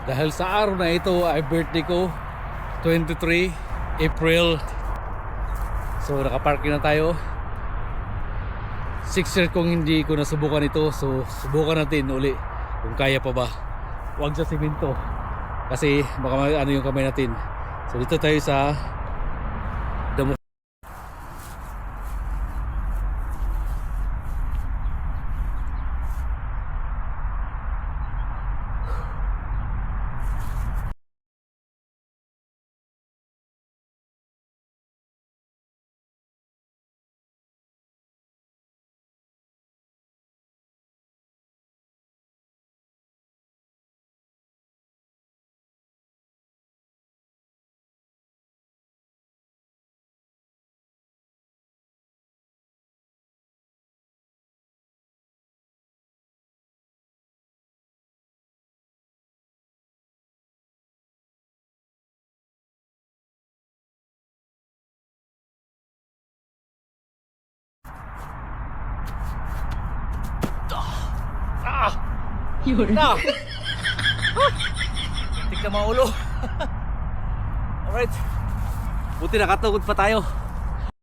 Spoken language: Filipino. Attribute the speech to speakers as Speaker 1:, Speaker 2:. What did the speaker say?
Speaker 1: Dahil sa araw na ito ay birthday ko, 23 April. So nakaparking na tayo. 6 years kung hindi ko nasubukan ito. So subukan natin uli kung kaya pa ba. Huwag sa simento kasi baka ano yung kamay natin. So dito tayo sa damo.
Speaker 2: Yun.
Speaker 1: Na! Tika maulo. Alright. Buti nakatugod pa tayo.